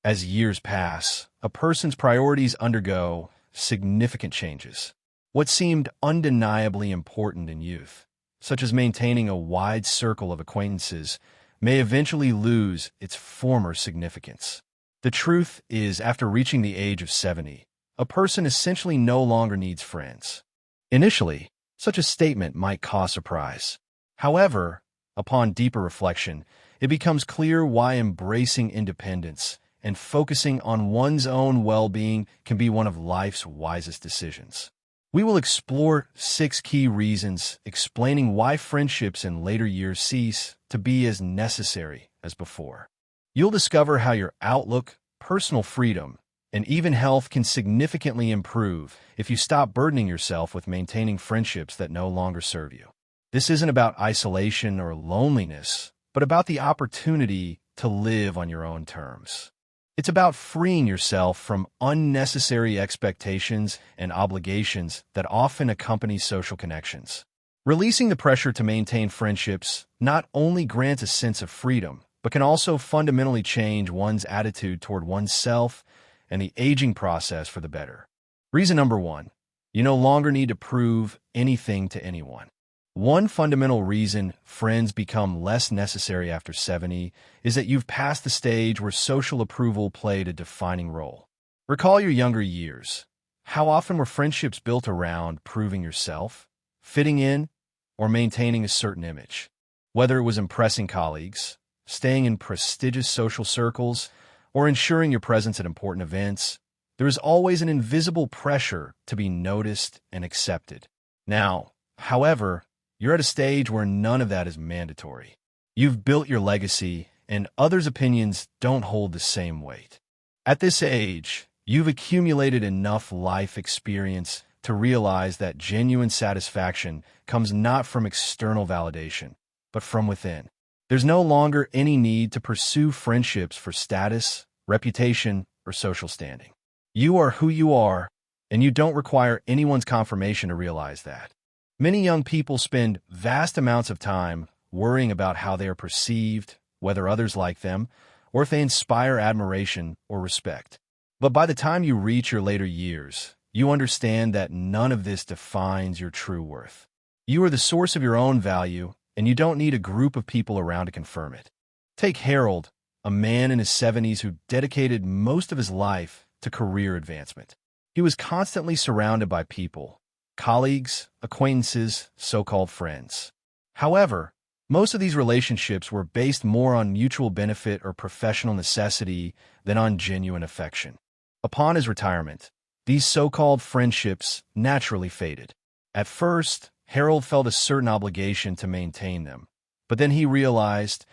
As years pass, a person's priorities undergo significant changes. What seemed undeniably important in youth, such as maintaining a wide circle of acquaintances, may eventually lose its former significance. The truth is, after reaching the age of 70, a person essentially no longer needs friends. Initially, such a statement might cause surprise. However, upon deeper reflection, it becomes clear why embracing independence and focusing on one's own well-being can be one of life's wisest decisions. We will explore 6 key reasons explaining why friendships in later years cease to be as necessary as before. You'll discover how your outlook, personal freedom, and even health can significantly improve if you stop burdening yourself with maintaining friendships that no longer serve you. This isn't about isolation or loneliness, but about the opportunity to live on your own terms. It's about freeing yourself from unnecessary expectations and obligations that often accompany social connections. Releasing the pressure to maintain friendships not only grants a sense of freedom, but can also fundamentally change one's attitude toward oneself and the aging process for the better. Reason number 1, you no longer need to prove anything to anyone. One fundamental reason friends become less necessary after 70 is that you've passed the stage where social approval played a defining role. Recall your younger years. How often were friendships built around proving yourself, fitting in, or maintaining a certain image? Whether it was impressing colleagues, staying in prestigious social circles, or ensuring your presence at important events, there is always an invisible pressure to be noticed and accepted. Now, however, you're at a stage where none of that is mandatory. You've built your legacy, and others' opinions don't hold the same weight. At this age, you've accumulated enough life experience to realize that genuine satisfaction comes not from external validation, but from within. There's no longer any need to pursue friendships for status, reputation, or social standing. You are who you are, and you don't require anyone's confirmation to realize that. Many young people spend vast amounts of time worrying about how they are perceived, whether others like them, or if they inspire admiration or respect. But by the time you reach your later years, you understand that none of this defines your true worth. You are the source of your own value, and you don't need a group of people around to confirm it. Take Harold, a man in his 70s who dedicated most of his life to career advancement. He was constantly surrounded by people, colleagues, acquaintances, so-called friends. However, most of these relationships were based more on mutual benefit or professional necessity than on genuine affection. Upon his retirement, these so-called friendships naturally faded. At first, Harold felt a certain obligation to maintain them, but then he realized,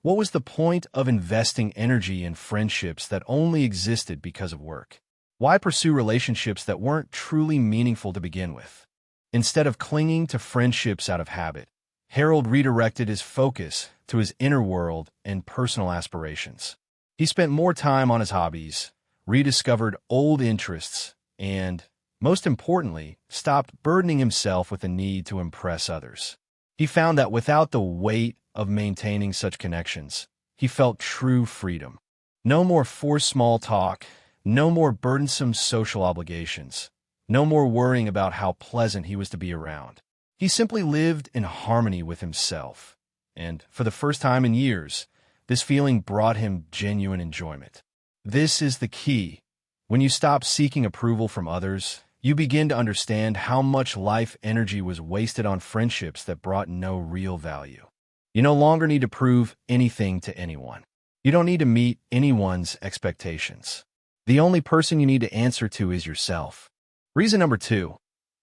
what was the point of investing energy in friendships that only existed because of work? Why pursue relationships that weren't truly meaningful to begin with? Instead of clinging to friendships out of habit, Harold redirected his focus to his inner world and personal aspirations. He spent more time on his hobbies, rediscovered old interests, and, most importantly, stopped burdening himself with the need to impress others. He found that without the weight of maintaining such connections, he felt true freedom. No more forced small talk, no more burdensome social obligations, no more worrying about how pleasant he was to be around. He simply lived in harmony with himself, and for the first time in years, this feeling brought him genuine enjoyment. This is the key. When you stop seeking approval from others, you begin to understand how much life energy was wasted on friendships that brought no real value. You no longer need to prove anything to anyone. You don't need to meet anyone's expectations. The only person you need to answer to is yourself. Reason number 2,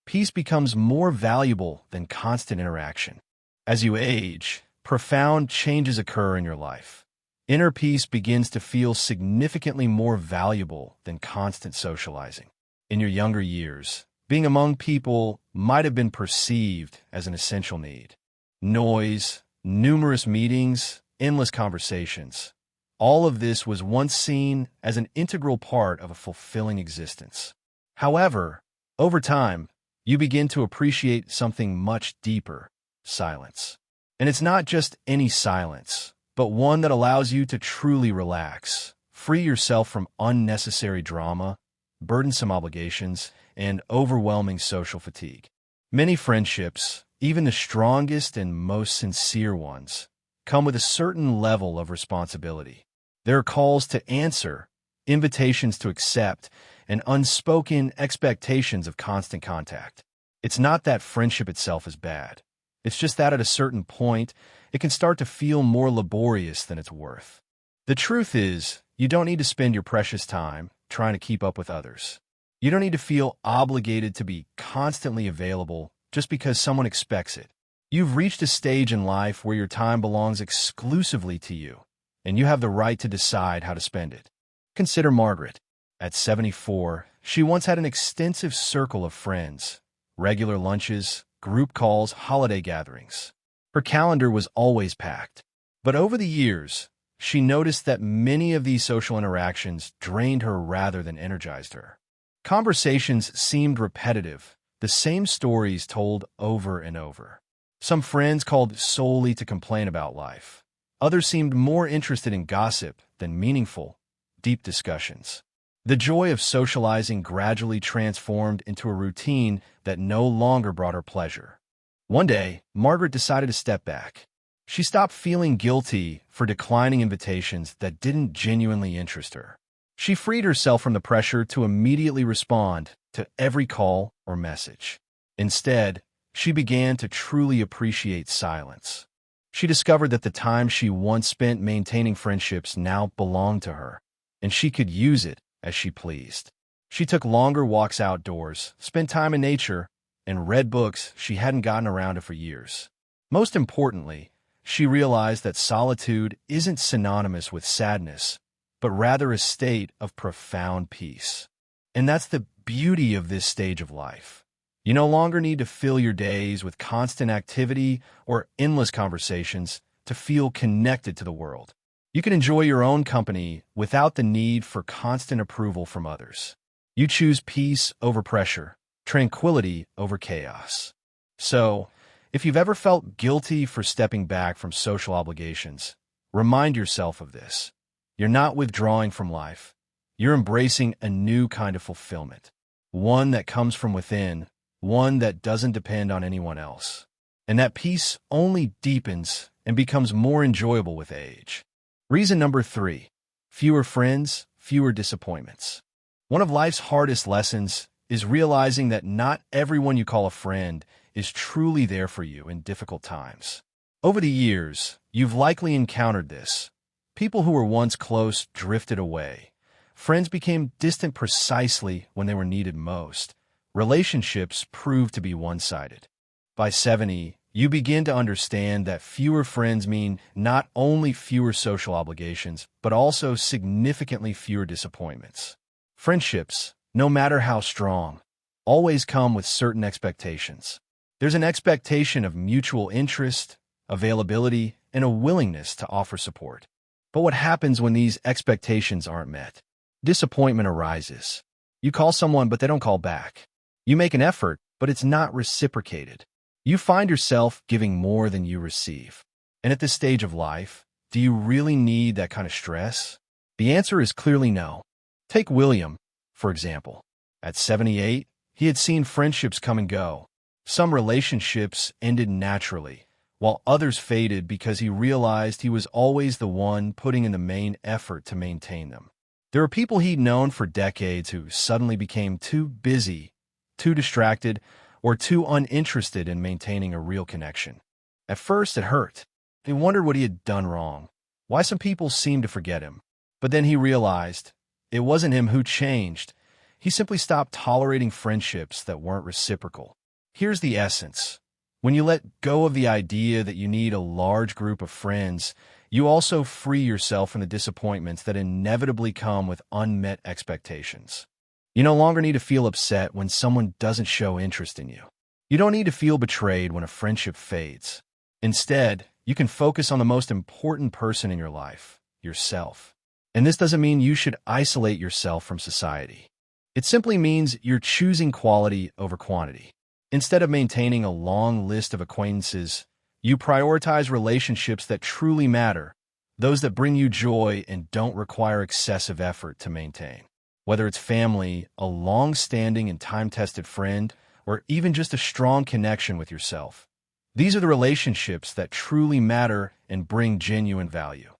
peace becomes more valuable than constant interaction. As you age, profound changes occur in your life. Inner peace begins to feel significantly more valuable than constant socializing. In your younger years, being among people might have been perceived as an essential need. Noise, numerous meetings, endless conversations. All of this was once seen as an integral part of a fulfilling existence. However, over time, you begin to appreciate something much deeper: silence. And it's not just any silence, but one that allows you to truly relax, Free yourself from unnecessary drama, burdensome obligations, and overwhelming social fatigue. Many friendships, even the strongest and most sincere ones, come with a certain level of responsibility. There are calls to answer, invitations to accept, and unspoken expectations of constant contact. It's not that friendship itself is bad. It's just that at a certain point, it can start to feel more laborious than it's worth. The truth is, you don't need to spend your precious time trying to keep up with others. You don't need to feel obligated to be constantly available just because someone expects it. You've reached a stage in life where your time belongs exclusively to you, and you have the right to decide how to spend it. Consider Margaret. At 74, she once had an extensive circle of friends, regular lunches, group calls, holiday gatherings. Her calendar was always packed. But over the years, she noticed that many of these social interactions drained her rather than energized her. Conversations seemed repetitive, the same stories told over and over. Some friends called solely to complain about life. Others seemed more interested in gossip than meaningful, deep discussions. The joy of socializing gradually transformed into a routine that no longer brought her pleasure. One day, Margaret decided to step back. She stopped feeling guilty for declining invitations that didn't genuinely interest her. She freed herself from the pressure to immediately respond to every call or message. Instead, she began to truly appreciate silence. She discovered that the time she once spent maintaining friendships now belonged to her, and she could use it as she pleased. She took longer walks outdoors, spent time in nature, and read books she hadn't gotten around to for years. Most importantly, she realized that solitude isn't synonymous with sadness, but rather a state of profound peace. And that's the beauty of this stage of life. You no longer need to fill your days with constant activity or endless conversations to feel connected to the world. You can enjoy your own company without the need for constant approval from others. You choose peace over pressure, tranquility over chaos. So, if you've ever felt guilty for stepping back from social obligations, remind yourself of this. You're not withdrawing from life. You're embracing a new kind of fulfillment, one that comes from within, one that doesn't depend on anyone else. And that peace only deepens and becomes more enjoyable with age. Reason number 3, fewer friends, fewer disappointments. One of life's hardest lessons is realizing that not everyone you call a friend is truly there for you in difficult times. Over the years, you've likely encountered this. People who were once close drifted away. Friends became distant precisely when they were needed most. Relationships proved to be one-sided. By 70, you begin to understand that fewer friends mean not only fewer social obligations, but also significantly fewer disappointments. Friendships, no matter how strong, always come with certain expectations. There's an expectation of mutual interest, availability, and a willingness to offer support. But what happens when these expectations aren't met? Disappointment arises. You call someone, but they don't call back. You make an effort, but it's not reciprocated. You find yourself giving more than you receive. And at this stage of life, do you really need that kind of stress? The answer is clearly no. Take William, for example. At 78, he had seen friendships come and go. Some relationships ended naturally, while others faded because he realized he was always the one putting in the main effort to maintain them. There were people he'd known for decades who suddenly became too busy, too distracted, or too uninterested in maintaining a real connection. At first, it hurt. He wondered what he had done wrong, why some people seemed to forget him. But then he realized it wasn't him who changed. He simply stopped tolerating friendships that weren't reciprocal. Here's the essence. When you let go of the idea that you need a large group of friends, you also free yourself from the disappointments that inevitably come with unmet expectations. You no longer need to feel upset when someone doesn't show interest in you. You don't need to feel betrayed when a friendship fades. Instead, you can focus on the most important person in your life, yourself. And this doesn't mean you should isolate yourself from society. It simply means you're choosing quality over quantity. Instead of maintaining a long list of acquaintances, you prioritize relationships that truly matter, those that bring you joy and don't require excessive effort to maintain. Whether it's family, a long-standing and time-tested friend, or even just a strong connection with yourself. These are the relationships that truly matter and bring genuine value.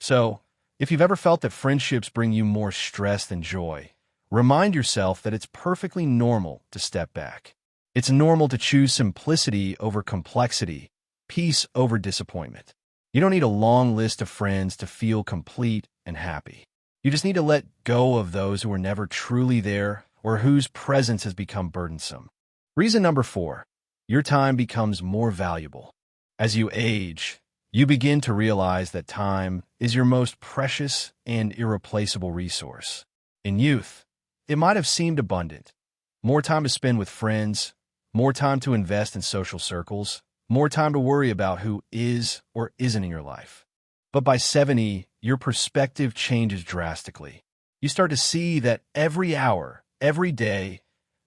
So, if you've ever felt that friendships bring you more stress than joy, remind yourself that it's perfectly normal to step back. It's normal to choose simplicity over complexity, peace over disappointment. You don't need a long list of friends to feel complete and happy. You just need to let go of those who were never truly there or whose presence has become burdensome. Reason number 4, your time becomes more valuable. As you age, you begin to realize that time is your most precious and irreplaceable resource. In youth, it might have seemed abundant. More time to spend with friends, more time to invest in social circles, more time to worry about who is or isn't in your life. But by 70, your perspective changes drastically. You start to see that every hour, every day,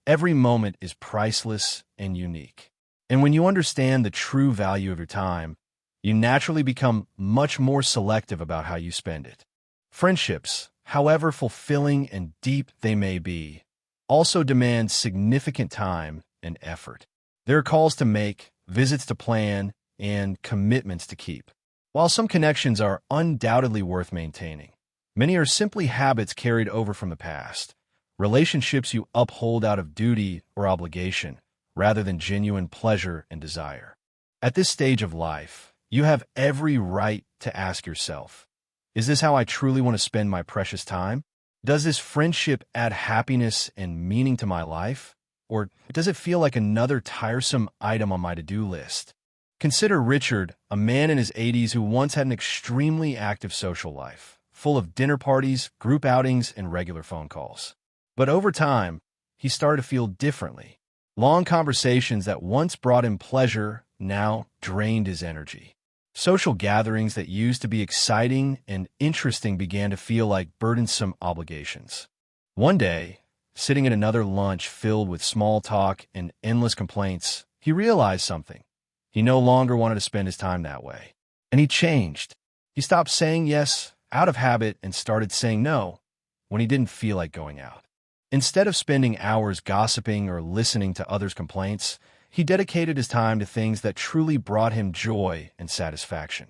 every moment is priceless and unique. And when you understand the true value of your time, you naturally become much more selective about how you spend it. Friendships, however fulfilling and deep they may be, also demand significant time and effort. There are calls to make, visits to plan, and commitments to keep. While some connections are undoubtedly worth maintaining, many are simply habits carried over from the past, relationships you uphold out of duty or obligation, rather than genuine pleasure and desire. At this stage of life, you have every right to ask yourself, is this how I truly want to spend my precious time? Does this friendship add happiness and meaning to my life? Or does it feel like another tiresome item on my to-do list? Consider Richard, a man in his 80s who once had an extremely active social life, full of dinner parties, group outings, and regular phone calls. But over time, he started to feel differently. Long conversations that once brought him pleasure now drained his energy. Social gatherings that used to be exciting and interesting began to feel like burdensome obligations. One day, sitting at another lunch filled with small talk and endless complaints, he realized something. He no longer wanted to spend his time that way. And he changed. He stopped saying yes out of habit and started saying no when he didn't feel like going out. Instead of spending hours gossiping or listening to others' complaints, he dedicated his time to things that truly brought him joy and satisfaction.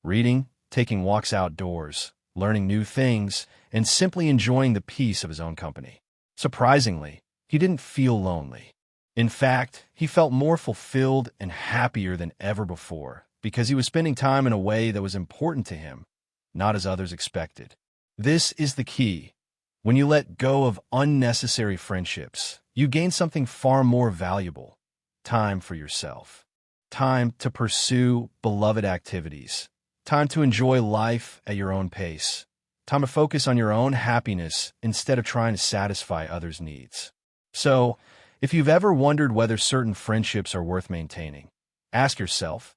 Reading, taking walks outdoors, learning new things, and simply enjoying the peace of his own company. Surprisingly, he didn't feel lonely. In fact, he felt more fulfilled and happier than ever before because he was spending time in a way that was important to him, not as others expected. This is the key. When you let go of unnecessary friendships, you gain something far more valuable: time for yourself. Time to pursue beloved activities. Time to enjoy life at your own pace. Time to focus on your own happiness instead of trying to satisfy others' needs. So, if you've ever wondered whether certain friendships are worth maintaining, ask yourself,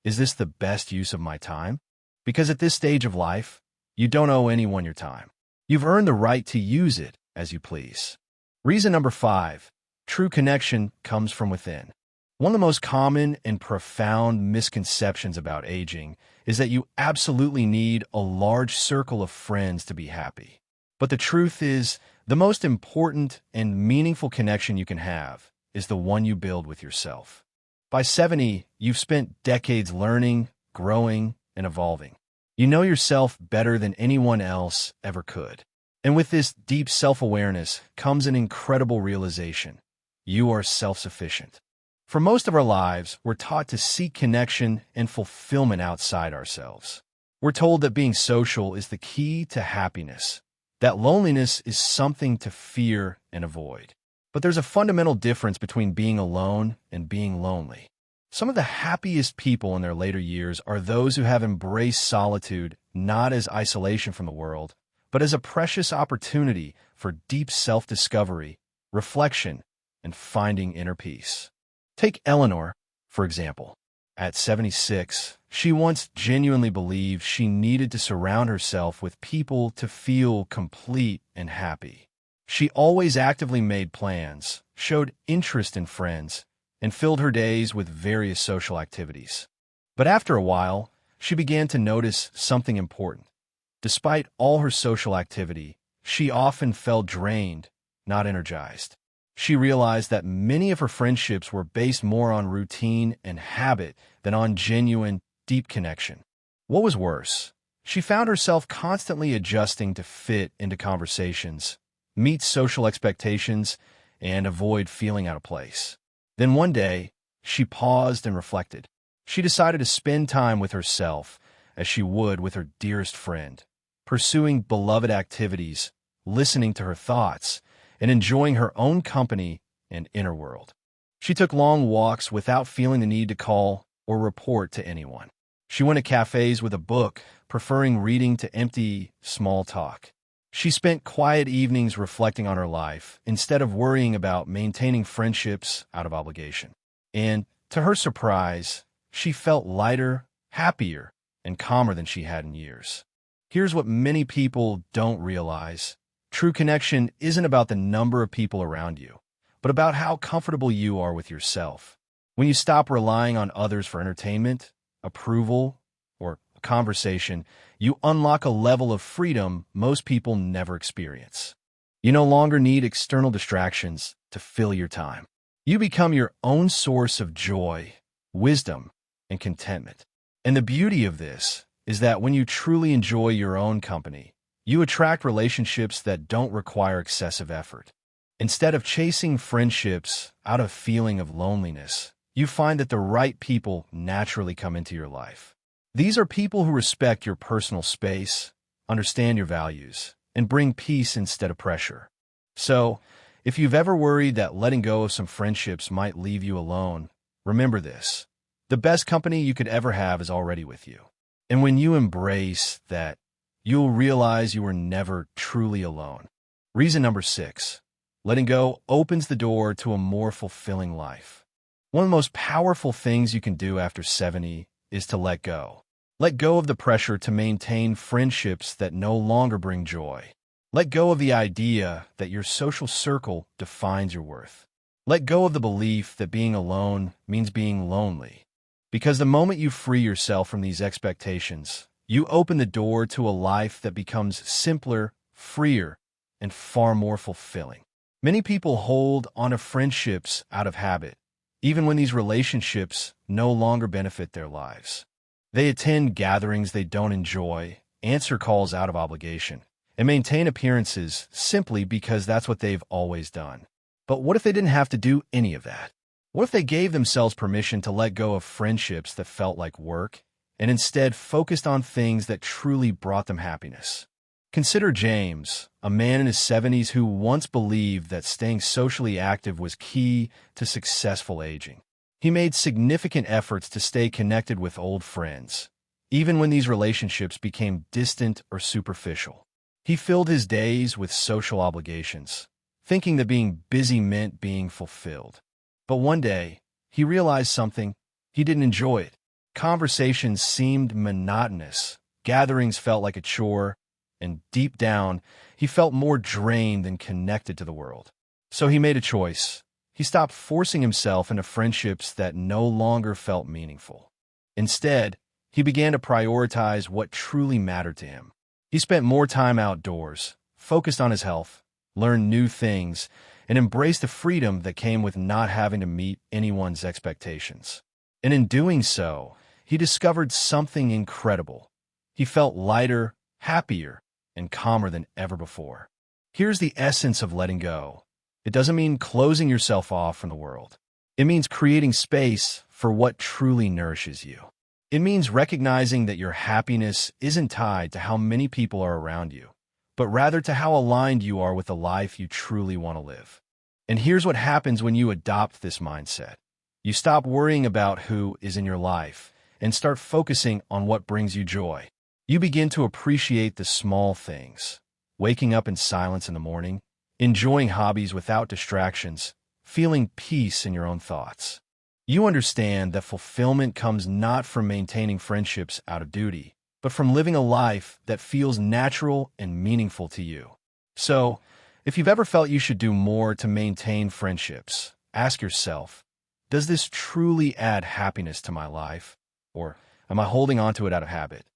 is this the best use of my time? Because at this stage of life, you don't owe anyone your time. You've earned the right to use it as you please. Reason number 5, true connection comes from within. One of the most common and profound misconceptions about aging is that you absolutely need a large circle of friends to be happy. But the truth is, the most important and meaningful connection you can have is the one you build with yourself. By 70, you've spent decades learning, growing, and evolving. You know yourself better than anyone else ever could. And with this deep self-awareness comes an incredible realization. You are self-sufficient. For most of our lives, we're taught to seek connection and fulfillment outside ourselves. We're told that being social is the key to happiness, that loneliness is something to fear and avoid. But there's a fundamental difference between being alone and being lonely. Some of the happiest people in their later years are those who have embraced solitude not as isolation from the world, but as a precious opportunity for deep self-discovery, reflection, and finding inner peace. Take Eleanor, for example. At 76, she once genuinely believed she needed to surround herself with people to feel complete and happy. She always actively made plans, showed interest in friends, and filled her days with various social activities. But after a while, she began to notice something important. Despite all her social activity, she often felt drained, not energized. She realized that many of her friendships were based more on routine and habit than on genuine, deep connection. What was worse, she found herself constantly adjusting to fit into conversations, meet social expectations, and avoid feeling out of place. Then one day, she paused and reflected. She decided to spend time with herself as she would with her dearest friend, pursuing beloved activities, listening to her thoughts, and enjoying her own company and inner world. She took long walks without feeling the need to call or report to anyone. She went to cafes with a book, preferring reading to empty, small talk. She spent quiet evenings reflecting on her life instead of worrying about maintaining friendships out of obligation. And, to her surprise, she felt lighter, happier, and calmer than she had in years. Here's what many people don't realize. True connection isn't about the number of people around you, but about how comfortable you are with yourself. When you stop relying on others for entertainment, approval, or a conversation, you unlock a level of freedom most people never experience. You no longer need external distractions to fill your time. You become your own source of joy, wisdom, and contentment. And the beauty of this is that when you truly enjoy your own company, you attract relationships that don't require excessive effort. Instead of chasing friendships out of feeling of loneliness, you find that the right people naturally come into your life. These are people who respect your personal space, understand your values, and bring peace instead of pressure. So, if you've ever worried that letting go of some friendships might leave you alone, remember this. The best company you could ever have is already with you. And when you embrace that, you'll realize you were never truly alone. Reason number 6. Letting go opens the door to a more fulfilling life. One of the most powerful things you can do after 70 is to let go. Let go of the pressure to maintain friendships that no longer bring joy. Let go of the idea that your social circle defines your worth. Let go of the belief that being alone means being lonely. Because the moment you free yourself from these expectations, you open the door to a life that becomes simpler, freer, and far more fulfilling. Many people hold onto friendships out of habit, even when these relationships no longer benefit their lives. They attend gatherings they don't enjoy, answer calls out of obligation, and maintain appearances simply because that's what they've always done. But what if they didn't have to do any of that? What if they gave themselves permission to let go of friendships that felt like work and instead focused on things that truly brought them happiness? Consider James, a man in his 70s who once believed that staying socially active was key to successful aging. He made significant efforts to stay connected with old friends, even when these relationships became distant or superficial. He filled his days with social obligations, thinking that being busy meant being fulfilled. But one day, he realized something. He didn't enjoy it. Conversations seemed monotonous, gatherings felt like a chore, and deep down, he felt more drained than connected to the world. So he made a choice. He stopped forcing himself into friendships that no longer felt meaningful. Instead, he began to prioritize what truly mattered to him. He spent more time outdoors, focused on his health, learned new things, and embraced the freedom that came with not having to meet anyone's expectations. And in doing so, he discovered something incredible. He felt lighter, happier, and calmer than ever before. Here's the essence of letting go. It doesn't mean closing yourself off from the world. It means creating space for what truly nourishes you. It means recognizing that your happiness isn't tied to how many people are around you, but rather to how aligned you are with the life you truly want to live. And here's what happens when you adopt this mindset. You stop worrying about who is in your life and start focusing on what brings you joy. You begin to appreciate the small things, waking up in silence in the morning, enjoying hobbies without distractions, feeling peace in your own thoughts. You understand that fulfillment comes not from maintaining friendships out of duty, but from living a life that feels natural and meaningful to you. So, if you've ever felt you should do more to maintain friendships, ask yourself, does this truly add happiness to my life? Or Am I holding on to it out of habit?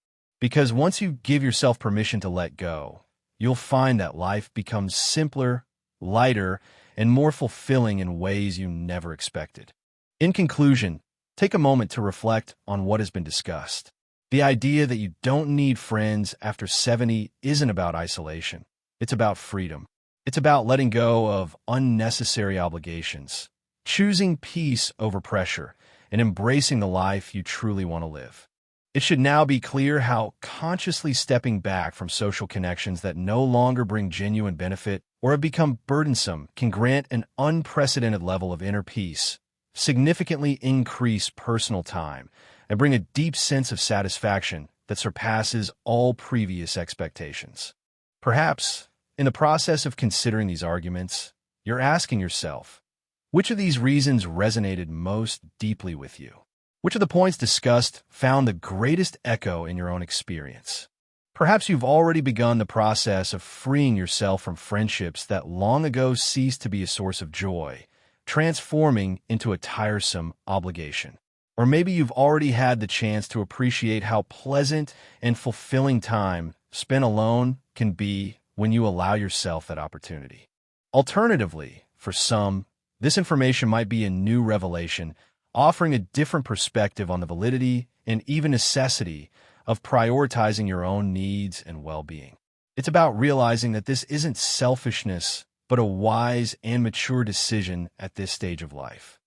Because once you give yourself permission to let go, you'll find that life becomes simpler, lighter, and more fulfilling in ways you never expected. In conclusion, take a moment to reflect on what has been discussed. The idea that you don't need friends after 70 isn't about isolation. It's about freedom. It's about letting go of unnecessary obligations, choosing peace over pressure, and embracing the life you truly want to live. It should now be clear how consciously stepping back from social connections that no longer bring genuine benefit or have become burdensome can grant an unprecedented level of inner peace, significantly increase personal time, and bring a deep sense of satisfaction that surpasses all previous expectations. Perhaps, in the process of considering these arguments, you're asking yourself, which of these reasons resonated most deeply with you? Which of the points discussed found the greatest echo in your own experience? Perhaps you've already begun the process of freeing yourself from friendships that long ago ceased to be a source of joy, transforming into a tiresome obligation. Or maybe you've already had the chance to appreciate how pleasant and fulfilling time spent alone can be when you allow yourself that opportunity. Alternatively, for some, this information might be a new revelation, offering a different perspective on the validity and even necessity of prioritizing your own needs and well-being. It's about realizing that this isn't selfishness, but a wise and mature decision at this stage of life.